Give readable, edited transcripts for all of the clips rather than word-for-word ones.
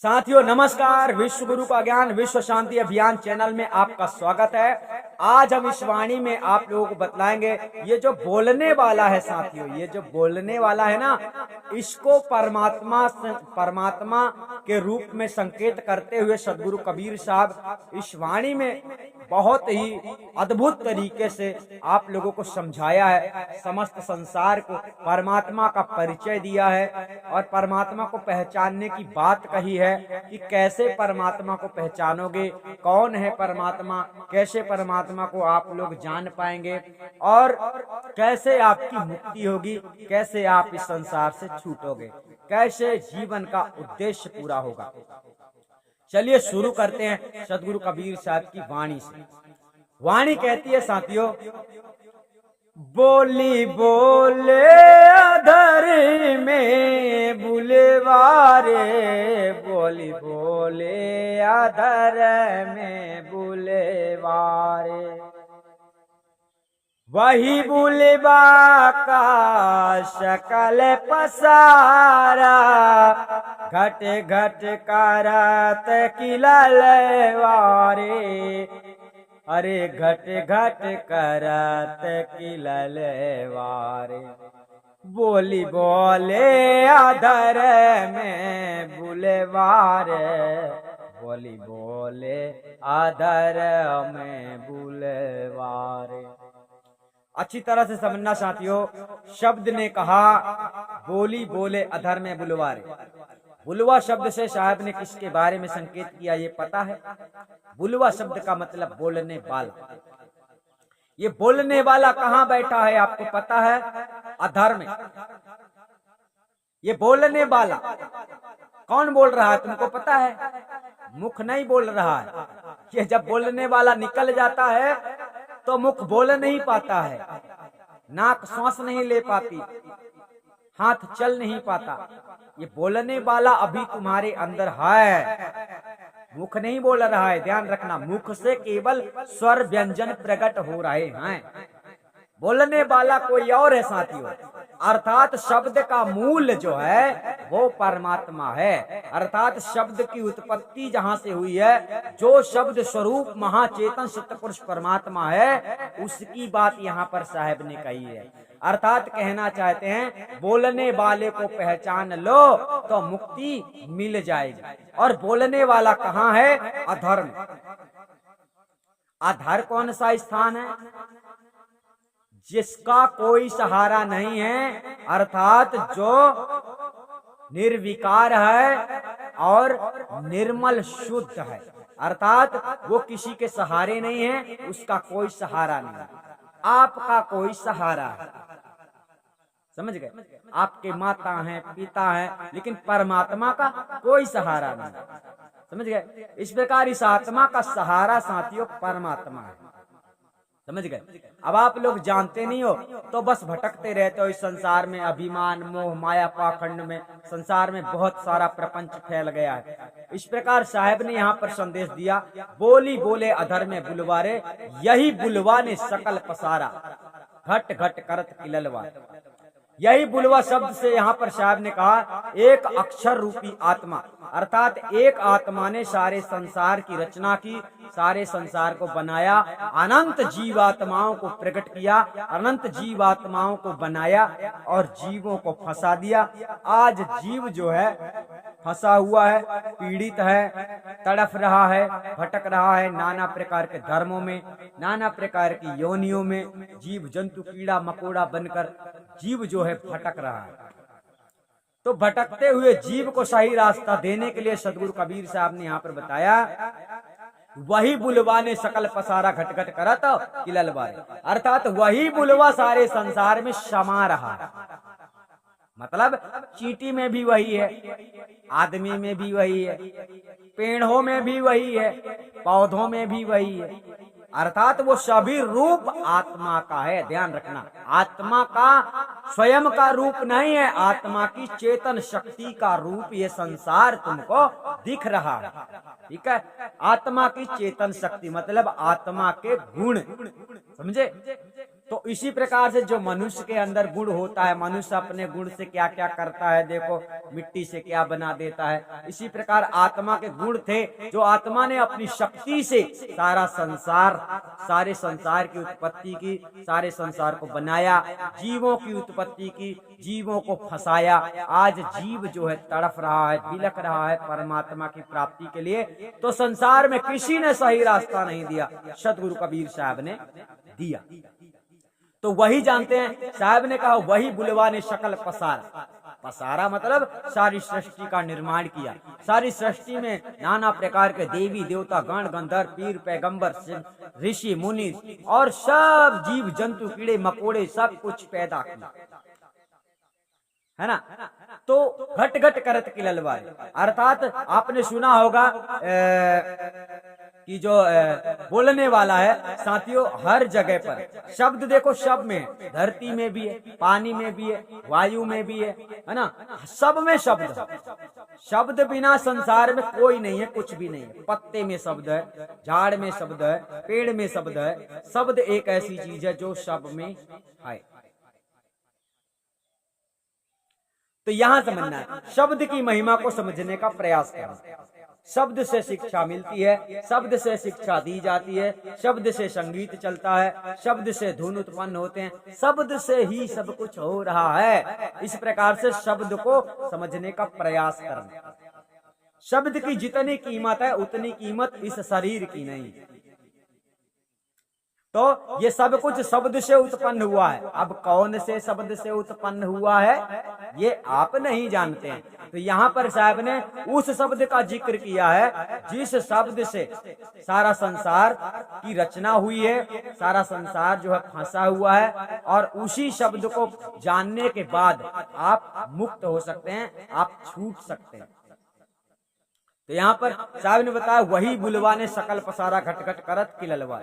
साथियों नमस्कार। विश्व गुरु का ज्ञान विश्व शांति अभियान चैनल में आपका स्वागत है। आज हम इस वाणी में आप लोगों को बतलाएंगे ये जो बोलने वाला है साथियों, ये जो बोलने वाला है ना, इसको परमात्मा के रूप में संकेत करते हुए सदगुरु कबीर साहब इस वाणी में बहुत ही अद्भुत तरीके से आप लोगों को समझाया है। समस्त संसार को परमात्मा का परिचय दिया है और परमात्मा को पहचानने की बात कही है कि कैसे परमात्मा को पहचानोगे, कौन है परमात्मा, कैसे परमात्मा को आप लोग जान पाएंगे और कैसे आपकी मुक्ति होगी, कैसे आप इस संसार से छूटोगे, कैसे जीवन का उद्देश्य पूरा होगा। चलिए शुरू करते हैं सदगुरु कबीर साहब की वाणी से। वाणी कहती है साथियों, बोली बोले अधर में बुलवारे, बोली बोले अधर में बुलवारे, वही बुलवा का शकल पसारा, घट घट करत किललवारे, अरे घट घट करत किललवारे, बोली बोले अधर में बुलवारे, बोली बोले अधर में बुलवारे। अच्छी तरह से समझना साथियों, शब्द ने कहा बोली बोले अधर में बुलवारे। बुलवा शब्द से साहब ने किसके बारे में संकेत किया ये पता है? बुलवा शब्द का मतलब बोलने वाला। ये बोलने वाला कहाँ बैठा है आपको पता है? अधर में। ये बोलने वाला कौन बोल रहा है तुमको पता है? मुख नहीं बोल रहा है। ये जब बोलने वाला निकल जाता है तो मुख बोल नहीं पाता है, नाक सांस नहीं ले पाती, हाथ चल नहीं पाता। ये बोलने वाला अभी तुम्हारे अंदर है, मुख नहीं बोल रहा है। ध्यान रखना, मुख से केवल स्वर व्यंजन प्रकट हो रहे हैं, बोलने वाला कोई और है साथियों। अर्थात शब्द का मूल जो है वो परमात्मा है। अर्थात शब्द की उत्पत्ति जहाँ से हुई है, जो शब्द स्वरूप महाचेतन सत्पुरुष परमात्मा है, उसकी बात यहाँ पर साहब ने कही है। अर्थात कहना चाहते हैं बोलने वाले को पहचान लो तो मुक्ति मिल जाएगी। और बोलने वाला कहाँ है? अधर में। अधर कौन सा स्थान है? जिसका कोई सहारा नहीं है, अर्थात जो निर्विकार है और निर्मल शुद्ध है, अर्थात वो किसी के सहारे नहीं है, उसका कोई सहारा नहीं है। आपका कोई सहारा है, समझ गए? आपके माता हैं, पिता हैं, लेकिन परमात्मा का कोई सहारा नहीं, समझ गए? इस प्रकार इस आत्मा का सहारा साथियों परमात्मा है, समझ गए? अब आप लोग जानते नहीं हो तो बस भटकते रहते हो इस संसार में। अभिमान मोह माया पाखंड में संसार में बहुत सारा प्रपंच फैल गया है। इस प्रकार साहब ने यहाँ पर संदेश दिया, बोली बोले अधर में बुलवारे, यही बुलवा ने सकल पसारा, घट घट करत किललवारे। यही बुलवा शब्द से यहाँ पर साहब ने कहा एक अक्षर रूपी आत्मा, अर्थात एक आत्मा ने सारे संसार की रचना की, सारे संसार को बनाया, अनंत जीवात्माओं को प्रकट किया, अनंत जीवात्माओं को बनाया और जीवों को फंसा दिया। आज जीव जो है फंसा हुआ है, पीड़ित है, तड़फ रहा है, भटक रहा है नाना प्रकार के धर्मों में, नाना प्रकार की योनियों में। जीव जंतु कीड़ा मकोड़ा बनकर जीव जो है भटक रहा है। तो भटकते हुए जीव को सही रास्ता देने के लिए सदगुरु कबीर साहब ने यहाँ पर बताया, वही बुलवा ने सकल पसारा, घट घट करत किललवारे। अर्थात वही बुलवा सारे संसार में समा रहा है। मतलब चींटी में भी वही है, आदमी में भी वही है, पेड़ों में भी वही है, पौधों में भी वही है। अर्थात वो सभी रूप आत्मा का है। ध्यान रखना, आत्मा का स्वयं का रूप नहीं है, आत्मा की चेतन शक्ति का रूप ये संसार तुमको दिख रहा है। ठीक है, आत्मा की चेतन शक्ति मतलब आत्मा के गुण, समझे? तो इसी प्रकार से जो मनुष्य के अंदर गुण होता है, मनुष्य अपने गुण से क्या क्या करता है, देखो मिट्टी से क्या बना देता है। इसी प्रकार आत्मा के गुण थे जो आत्मा ने अपनी शक्ति से सारा संसार, सारे संसार की उत्पत्ति की, सारे संसार को बनाया, जीवों की उत्पत्ति की, जीवों को फंसाया। आज जीव जो है तड़फ रहा है, बिलख रहा है परमात्मा की प्राप्ति के लिए, तो संसार में किसी ने सही रास्ता नहीं दिया, सतगुरु कबीर साहब ने दिया। तो वही जानते हैं, साहब ने कहा वही बुलवा ने शकल पसारा। पसारा मतलब सारी सृष्टि का निर्माण किया। सारी सृष्टि में नाना प्रकार के देवी देवता, गण गंधर्व, पीर पैगंबर, ऋषि मुनि और सब जीव जंतु, कीड़े मकोड़े, सब कुछ पैदा किया, है ना। तो घट घट करत किललवाए, अर्थात आपने सुना होगा कि जो बोलने वाला है साथियों, हर जगह पर शब्द देखो, शब्द में धरती में भी है, पानी में भी है, वायु में भी है ना, सब में शब्द है। शब्द बिना संसार में कोई नहीं है, कुछ भी नहीं है। पत्ते में शब्द है, झाड़ में शब्द है, पेड़ में शब्द है। शब्द एक ऐसी चीज है जो सब में है। तो यहां समझना है, शब्द की महिमा को समझने का प्रयास करना। शब्द से शिक्षा मिलती है, शब्द से शिक्षा दी जाती है, शब्द से संगीत चलता है, शब्द से धुन उत्पन्न होते हैं, शब्द से ही सब कुछ हो रहा है। इस प्रकार से शब्द को समझने का प्रयास करना। शब्द की जितनी कीमत है उतनी कीमत इस शरीर की नहीं। तो ये सब कुछ शब्द से उत्पन्न हुआ है। अब कौन से शब्द से उत्पन्न हुआ है ये आप नहीं जानते हैं। तो यहाँ पर साहब ने उस शब्द का जिक्र किया है जिस शब्द से सारा संसार की रचना हुई है, सारा संसार जो है फंसा हुआ है, और उसी शब्द को जानने के बाद आप मुक्त हो सकते हैं, आप छूट सकते हैं। तो यहाँ पर साहब ने बताया वही बुलवा ने सकल पसारा, घट घट करत किललवा,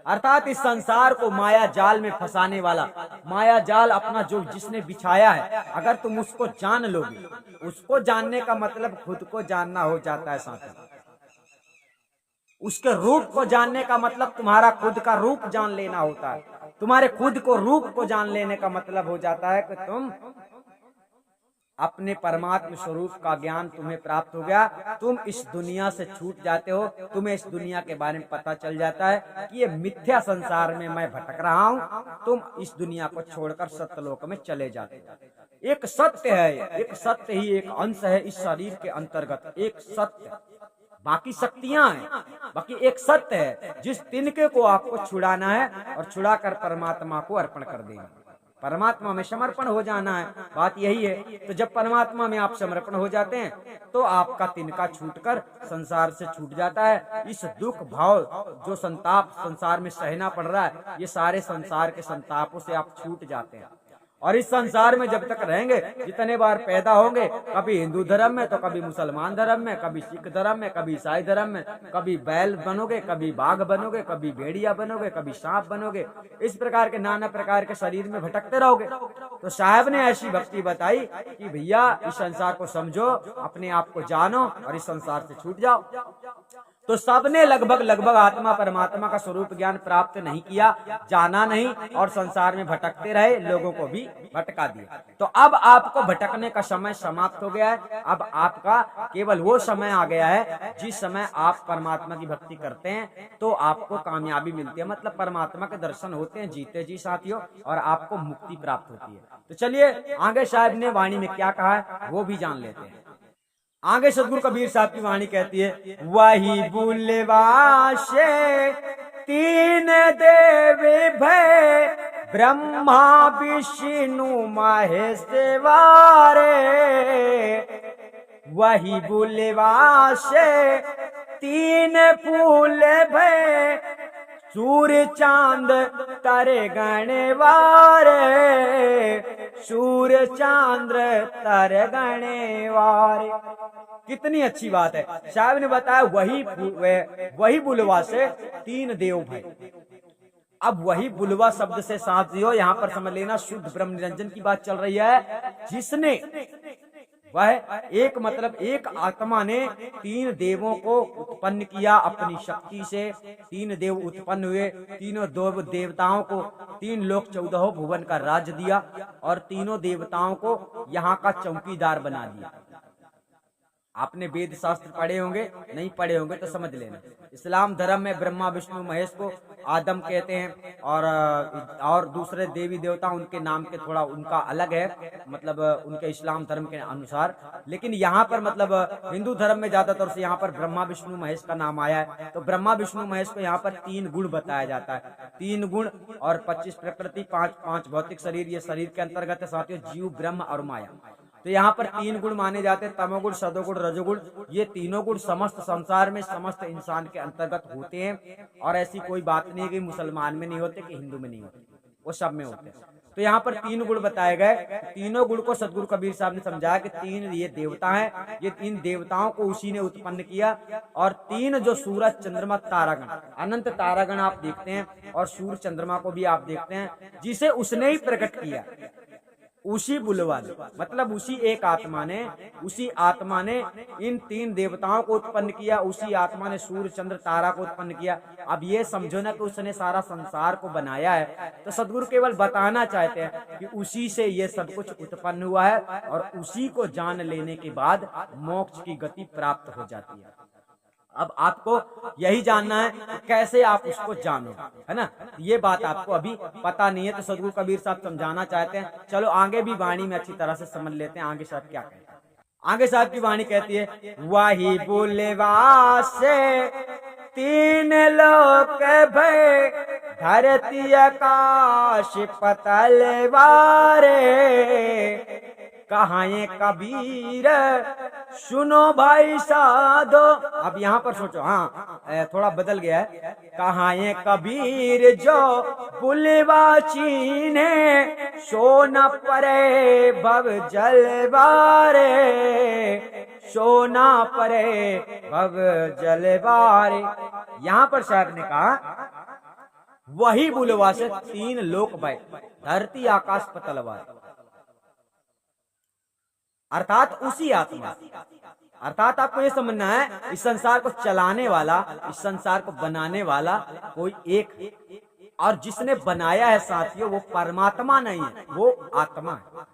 अर्थात इस संसार को माया जाल में फंसाने वाला, माया जाल अपना जो जिसने बिछाया है, अगर तुम उसको जान लोगे, उसको जानने का मतलब खुद को जानना हो जाता है साथ। उसके रूप को जानने का मतलब तुम्हारा खुद का रूप जान लेना होता है। तुम्हारे खुद को रूप को जान लेने का मतलब हो जाता है कि तुम अपने परमात्म स्वरूप का ज्ञान तुम्हें प्राप्त हो गया, तुम इस दुनिया से छूट जाते हो, तुम्हें इस दुनिया के बारे में पता चल जाता है कि ये मिथ्या संसार में मैं भटक रहा हूँ। तुम इस दुनिया को छोड़कर सत्यलोक में चले जाते हो। एक सत्य है, एक सत्य ही एक अंश है इस शरीर के अंतर्गत, एक सत्य, बाकी शक्तियां हैं, बाकी एक सत्य है जिस तिनके को आपको छुड़ाना है और छुड़ाकर परमात्मा को अर्पण कर देना, परमात्मा में समर्पण हो जाना है। बात यही है। तो जब परमात्मा में आप समर्पण हो जाते हैं तो आपका तिनका छूटकर संसार से छूट जाता है। इस दुख भाव जो संताप संसार में सहना पड़ रहा है, ये सारे संसार के संतापों से आप छूट जाते हैं। और इस संसार में जब तक रहेंगे, जितने बार पैदा होंगे, कभी हिंदू धर्म में तो कभी मुसलमान धर्म में, कभी सिख धर्म में, कभी ईसाई धर्म में, कभी बैल बनोगे, कभी बाघ बनोगे, कभी भेड़िया बनोगे, कभी सांप बनोगे, इस प्रकार के नाना प्रकार के शरीर में भटकते रहोगे। तो साहब ने ऐसी भक्ति बताई कि भैया इस संसार को समझो, अपने आप को जानो और इस संसार से छूट जाओ। तो सबने लगभग आत्मा परमात्मा का स्वरूप ज्ञान प्राप्त नहीं किया, जाना नहीं, और संसार में भटकते रहे, लोगों को भी भटका दिया। तो अब आपको भटकने का समय समाप्त हो गया है। अब आपका केवल वो समय आ गया है जिस समय आप परमात्मा की भक्ति करते हैं तो आपको कामयाबी मिलती है, मतलब परमात्मा के दर्शन होते हैं जीते जी साथियों, और आपको मुक्ति प्राप्त होती है। तो चलिए आगे साहब ने वाणी में क्या कहा है वो भी जान लेते हैं। आगे सदगुरु कबीर साहब की वाणी कहती है, वही बुलवा से तीन देव भय, ब्रह्मा विष्णु महेश वारे। वही बुलवा से तीन फूल भय, सूर्य चांद तारे गणे वारे। सूर्य चांद्र तारे गणे वारे। कितनी अच्छी बात है। साहब ने बताया वही बुलवा से तीन देव भाई। अब वही बुलवा शब्द से साथियों यहाँ पर समझ लेना शुद्ध ब्रह्म निरंजन की बात चल रही है, जिसने वह एक मतलब एक आत्मा ने 3 देवों को उत्पन्न किया अपनी शक्ति से। 3 देव उत्पन्न हुए, तीनों देव देवताओं को 3 लोक 14 भुवन का राज्य दिया और तीनों देवताओं को यहाँ का चौकीदार बना दिया। आपने वेद शास्त्र पढ़े होंगे, नहीं पढ़े होंगे तो समझ लेना। इस्लाम धर्म में ब्रह्मा विष्णु महेश को आदम कहते हैं और दूसरे देवी देवता उनके नाम के थोड़ा उनका अलग है, मतलब उनके इस्लाम धर्म के अनुसार। लेकिन यहाँ पर मतलब हिंदू धर्म में ज्यादातर से यहाँ पर ब्रह्मा विष्णु महेश का नाम आया है। तो ब्रह्मा विष्णु महेश को यहाँ पर 3 गुण बताया जाता है, 3 गुण और 25 प्रकृति, 5 भौतिक शरीर। ये शरीर के अंतर्गत है साथियों, जीव, ब्रह्म और माया। तो यहाँ पर 3 गुण माने जाते हैं, तमोगुण, सदोगुण, रजोगुण। ये तीनों गुण समस्त संसार में समस्त इंसान के अंतर्गत होते हैं और ऐसी कोई बात नहीं है कि मुसलमान में नहीं होते कि हिंदू में नहीं होते, वो सब में होते हैं। तो यहाँ पर 3 गुण बताए गए। तीनों गुण को सदगुरु कबीर साहब ने समझाया कि 3 ये देवता हैं, ये 3 देवताओं को उसी ने उत्पन्न किया। और 3 जो सूरज, चंद्रमा, तारागण, अनंत तारागण आप देखते हैं और सूर्य चंद्रमा को भी आप देखते हैं, जिसे उसने ही प्रकट किया, उसी बुलवा ने, मतलब उसी एक आत्मा ने, उसी आत्मा ने इन 3 देवताओं को उत्पन्न किया, उसी आत्मा ने सूर्य चंद्र तारा को उत्पन्न किया। अब ये समझो ना कि उसने सारा संसार को बनाया है। तो सदगुरु केवल बताना चाहते हैं कि उसी से ये सब कुछ उत्पन्न हुआ है और उसी को जान लेने के बाद मोक्ष की गति प्राप्त हो जाती है। अब आपको यही जानना है कि कैसे आप उसको जानो, है ना। ये बात आपको अभी पता नहीं है, तो सदगुरु कबीर साहब समझाना चाहते हैं। चलो आगे भी वाणी में अच्छी तरह से समझ लेते हैं आगे साहब क्या कहते हैं। आगे साहब की वाणी कहती है, वही बुलवा से 3 लोक भय, धरती आकाश पतल वारे, कहाँ ये कबीर सुनो भाई साधो। अब यहाँ पर सोचो, हाँ थोड़ा बदल गया है। कहाँ ये कबीर जो बुलवा चीने, सोना परे भव जलवारे, सोना परे भव जलवारे। यहाँ पर साहब ने कहा वही बुलवा से 3 लोक भय, धरती आकाश पतल वारे, अर्थात उसी आत्मा। अर्थात आपको ये समझना है, इस संसार को चलाने वाला, इस संसार को बनाने वाला कोई एक, और जिसने बनाया है साथियों वो परमात्मा नहीं है, वो आत्मा है।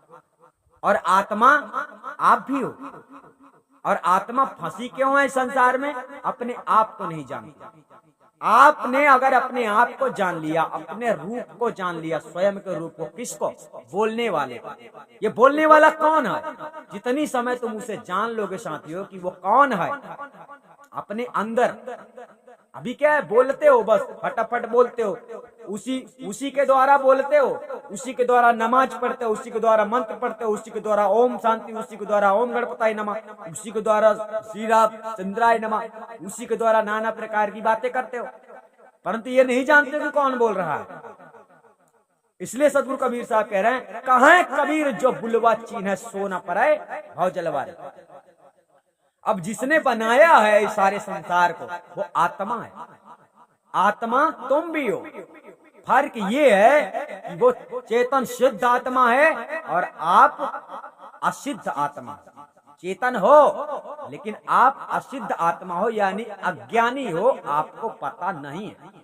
और आत्मा आप भी हो। और आत्मा फंसी क्यों है इस संसार में? अपने आप को नहीं जानती। आपने अगर अपने आप को जान लिया, अपने रूप को जान लिया, स्वयं के रूप को, किसको? बोलने वाले को। ये बोलने वाला कौन है? जितनी समय तुम उसे जान लोगे साथियों कि वो कौन है अपने अंदर, अभी क्या है, बोलते हो, बस फटाफट बोलते हो, उसी के द्वारा बोलते हो, उसी के द्वारा नमाज पढ़ते हो, उसी के द्वारा मंत्र पढ़ते हो, उसी के द्वारा ओम शांति, उसी के द्वारा ओम गणपताय नमः, उसी के द्वारा श्री राम चंद्राय नमः, उसी के द्वारा नाना प्रकार की बातें करते हो, परंतु ये नहीं जानते कि कौन बोल रहा है। इसलिए सदगुरु कबीर साहब कह रहे हैं, कहाँ है कबीर जो बुलवा चीन्ह, सोना पराए भाव जलवारे। अब जिसने बनाया है इस सारे संसार को वो आत्मा है। आत्मा तुम भी हो। फर्क ये है कि वो चेतन शुद्ध आत्मा है और आप असिद्ध आत्मा। चेतन हो लेकिन आप असिद्ध आत्मा हो, यानी अज्ञानी हो, आपको पता नहीं है।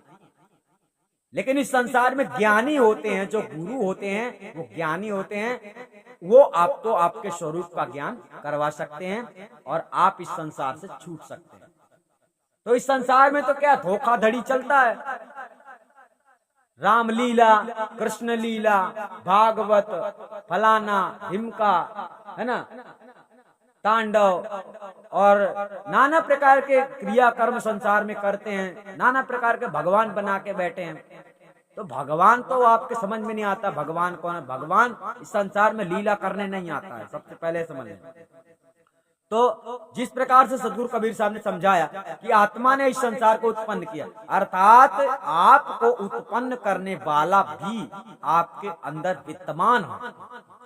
लेकिन इस संसार में ज्ञानी होते हैं, जो गुरु होते हैं वो ज्ञानी होते हैं, वो आपको आपके स्वरूप का ज्ञान करवा सकते हैं और आप इस संसार से छूट सकते हैं। तो इस संसार में तो क्या धोखाधड़ी चलता है, रामलीला, कृष्ण लीला, भागवत, फलाना ढिमका, है ना, तांडव और नाना प्रकार के क्रिया कर्म संसार में करते हैं, नाना प्रकार के भगवान बना के बैठे हैं। तो भगवान तो आपके समझ में नहीं आता भगवान कौन है। भगवान इस संसार में लीला करने नहीं आता है, सबसे पहले समझ लें। तो जिस प्रकार से सदगुरु कबीर साहब ने समझाया कि आत्मा ने इस संसार को उत्पन्न किया, अर्थात आपको उत्पन्न करने वाला भी आपके अंदर विद्यमान है,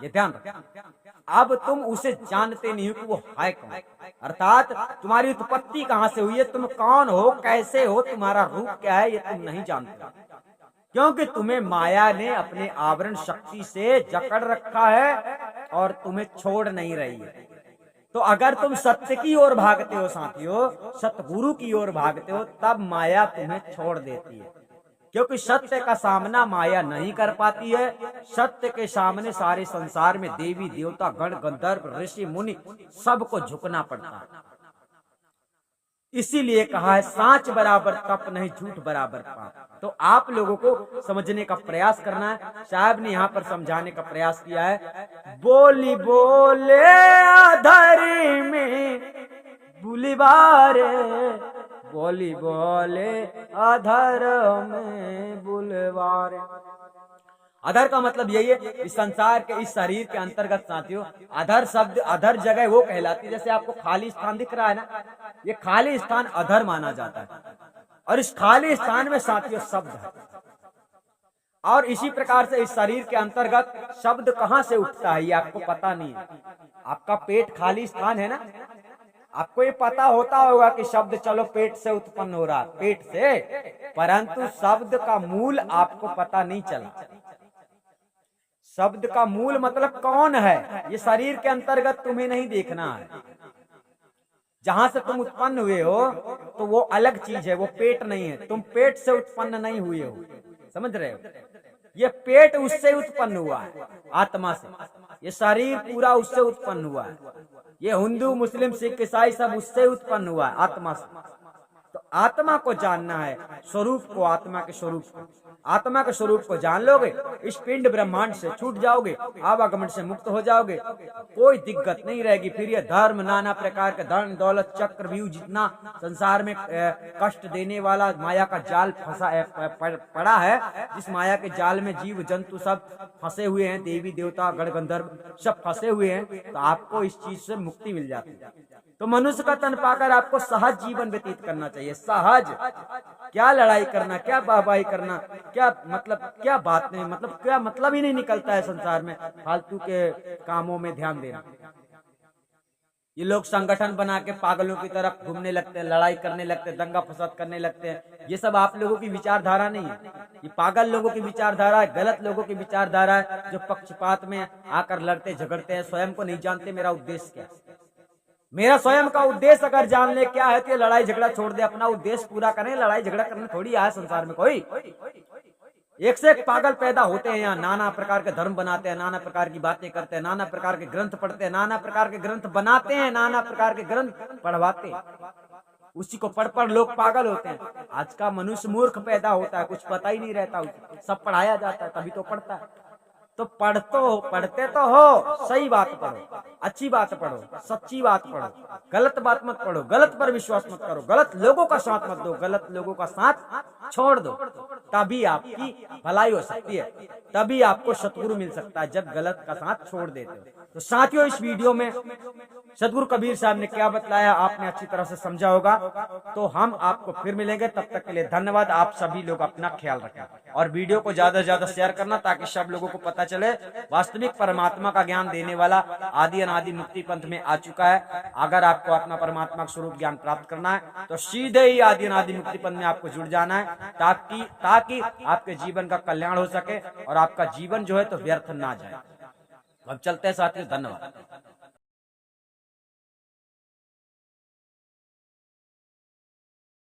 ये ध्यान रखें। अब तुम उसे जानते नहीं हो कि वो है कौन, अर्थात तुम्हारी उत्पत्ति कहाँ से हुई है, तुम कौन हो, कैसे हो, तुम्हारा रूप क्या है, ये तुम नहीं जानते, क्योंकि तुम्हें माया ने अपने आवरण शक्ति से जकड़ रखा है और तुम्हें छोड़ नहीं रही है। तो अगर तुम सत्य की ओर भागते हो साथियों, सतगुरु की ओर भागते हो, तब माया तुम्हें छोड़ देती है, क्योंकि सत्य का सामना माया नहीं कर पाती है। सत्य के सामने सारे संसार में देवी देवता गण गंधर्व ऋषि मुनि सबको झुकना पड़ता है। इसीलिए कहा है सांच बराबर तप नहीं, झूठ बराबर पाप। तो आप लोगों को समझने का प्रयास करना है। साहब ने यहाँ पर समझाने का प्रयास किया है, बोली बोले अधरी में बुलवारे, बोली बोले अधर में बुलवारे। अधर का मतलब यही है, इस संसार के इस शरीर के अंतर्गत साथियों, अधर शब्द, अधर जगह वो कहलाती है, जैसे आपको खाली स्थान दिख रहा है ना, ये खाली स्थान अधर माना जाता है। और इस खाली स्थान में साथियों शब्द है। और इसी प्रकार से इस शरीर के अंतर्गत शब्द कहाँ से उठता है ये आपको पता नहीं है। आपका पेट खाली स्थान है ना, आपको ये पता होता होगा कि शब्द चलो पेट से उत्पन्न हो रहा, पेट से, परंतु शब्द का मूल आपको पता नहीं चला। शब्द का मूल मतलब कौन है, ये शरीर के अंतर्गत तुम्हें नहीं देखना है। जहां से तुम उत्पन्न हुए हो तो वो अलग चीज है, वो पेट नहीं है। तुम पेट से उत्पन्न नहीं हुए हो, समझ रहे हो? ये पेट उससे उत्पन्न हुआ है, आत्मा से। ये शरीर पूरा उससे उत्पन्न हुआ है। ये हिंदू मुस्लिम सिख ईसाई सब उससे उत्पन्न हुआ है, आत्मा से। तो आत्मा को जानना है, स्वरूप को, आत्मा के स्वरूप को। आत्मा के स्वरूप को जान लोगे, इस पिंड ब्रह्मांड से छूट जाओगे, आवागमन से मुक्त हो जाओगे, कोई दिक्कत नहीं रहेगी। फिर ये धर्म, नाना प्रकार के धन दौलत चक्रव्यूह जितना संसार में कष्ट देने वाला माया का जाल फंसा पड़ा है, जिस माया के जाल में जीव जंतु सब फंसे हुए हैं, देवी देवता गण गंधर्व सब फंसे हुए हैं, तो आपको इस चीज से मुक्ति मिल जाती है। तो मनुष्य का तन पाकर आपको सहज जीवन व्यतीत करना चाहिए। सहज, क्या लड़ाई करना, क्या वाहवाही करना, क्या मतलब, क्या बात नहीं, मतलब क्या मतलब ही नहीं निकलता है संसार में फालतू के कामों में ध्यान देना। ये लोग संगठन बना के पागलों की तरफ घूमने लगते हैं, लड़ाई करने लगते हैं, दंगा फसाद करने लगते हैं। ये सब आप लोगों की विचारधारा नहीं है, ये पागल लोगों की विचारधारा है, गलत लोगों की विचारधारा है, जो पक्षपात में आकर लड़ते झगड़ते हैं, स्वयं को नहीं जानते मेरा उद्देश्य क्या है। मेरा स्वयं का उद्देश्य अगर जान ले क्या है, तो लड़ाई झगड़ा छोड़ दे, अपना उद्देश्य पूरा करें। लड़ाई झगड़ा करने थोड़ी आया संसार में कोई। एक से एक पागल पैदा होते हैं यहाँ, नाना प्रकार के धर्म बनाते हैं, नाना प्रकार की बातें करते हैं, नाना प्रकार के ग्रंथ पढ़ते हैं, नाना प्रकार के ग्रंथ बनाते हैं, नाना प्रकार के ग्रंथ पढ़वाते हैं। उसी को पढ़ लोग पागल होते हैं। आज का मनुष्य मूर्ख पैदा होता है, कुछ पता ही नहीं रहता, सब पढ़ाया जाता है तभी तो पढ़ता है। तो पढ़ते तो हो, सही बात पढ़ो, अच्छी बात पढ़ो, सच्ची बात पढ़ो, गलत बात मत पढ़ो, गलत पर विश्वास मत करो, गलत लोगों का साथ मत दो, गलत लोगों का साथ छोड़ दो, तभी आपकी भलाई हो सकती है, तभी आपको सतगुरु मिल सकता है, जब गलत का साथ छोड़ देते हो। तो साथियों, इस वीडियो में सतगुरु कबीर साहब ने क्या बतलाया आपने अच्छी तरह से समझा होगा। तो हम आपको फिर मिलेंगे, तब तक के लिए धन्यवाद। आप सभी लोग अपना ख्याल रखें और वीडियो को ज्यादा से ज्यादा शेयर करना, ताकि सब लोगों को पता चले वास्तविक परमात्मा का ज्ञान देने वाला आदि अनादि मुक्ति पंथ में आ चुका है। अगर आपको अपना परमात्मा का स्वरूप ज्ञान प्राप्त करना है तो सीधे ही आदि अनादि मुक्ति पंथ में आपको जुड़ जाना है, ताकि आपके जीवन का कल्याण हो सके और आपका जीवन जो है तो व्यर्थ ना जाए। अब चलते हैं साथियों, धन्यवाद।